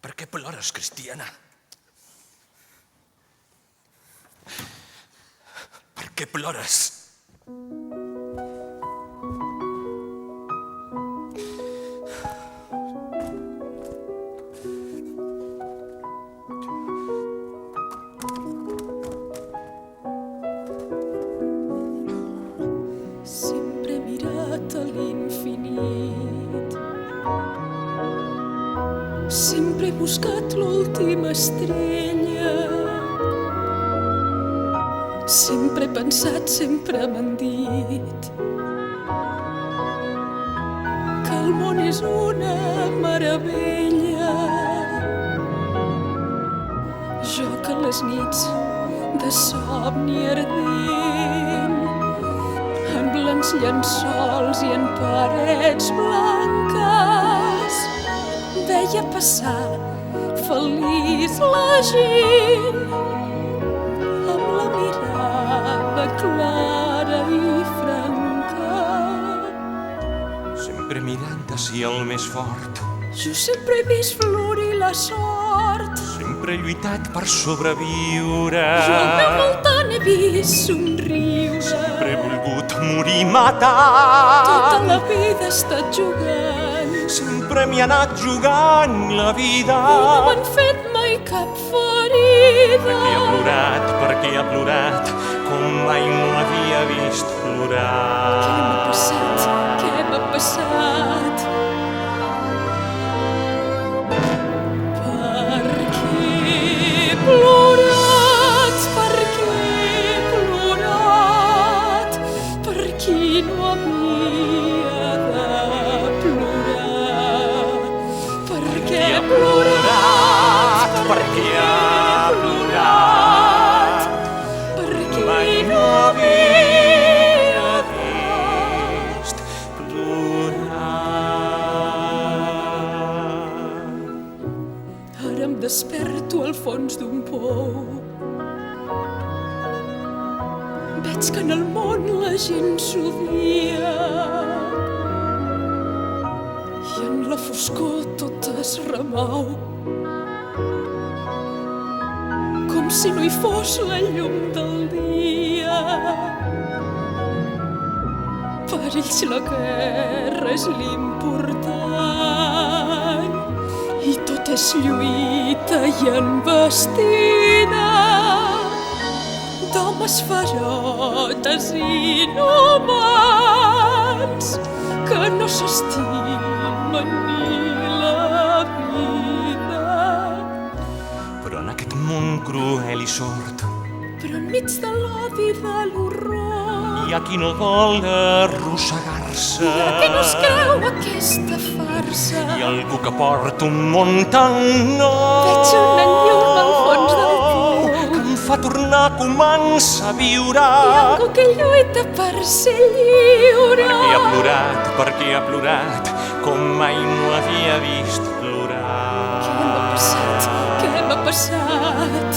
Per què plores, Cristiana? Per què plores? Sempre he mirat a l'infinit. Sempre he buscat l'última estrella. Sempre he pensat, sempre m'han dit que el món és una meravella. Jo que les nits de somni ardent, en blancs llençols i en parets blanques, veia passar feliç la gent amb la mirada clara i franca. Sempre mirant hacia el més fort. Jo sempre he vist florir la sort. Sempre he lluitat per sobreviure. Jo al meu voltant he vist somriure. Sempre he volgut morir matat. Tota la vida he estat jugant. Sempre m'hi ha anat jugant la vida. I no m'han fet mai cap ferida. Perquè ha plorat, com mai no havia vist plorar. Què m'ha passat? Què m'ha passat? Per què he plorat? Per què he plorat? Per qui no havia de plorar? Per què he plorat? Per què ha plorat? Per què Mai no havia vist plorar. Ara em desperto al fons d'un pou. Veig que en el món la gent s'odia i en la foscor tot es remou, com si no hi fos la llum del dia. Per ells la guerra és l'important i tot és lluita i envestida d'homes ferotes i inhumans que no s'estimen ni la vida. Però en aquest món cruel i sord Però enmig de l'odi i de l'horror hi ha qui no vol arrossegar-se. hi ha qui no es creu aquesta farsa. Hi ha algú que porta un món tan nou. Veig una llum al fons del pou que em fa tornar a començar a viure. i algú que lluita per ser lliure. Perquè ha plorat, com mai no havia vist plorar. Què m'ha passat? Què m'ha passat?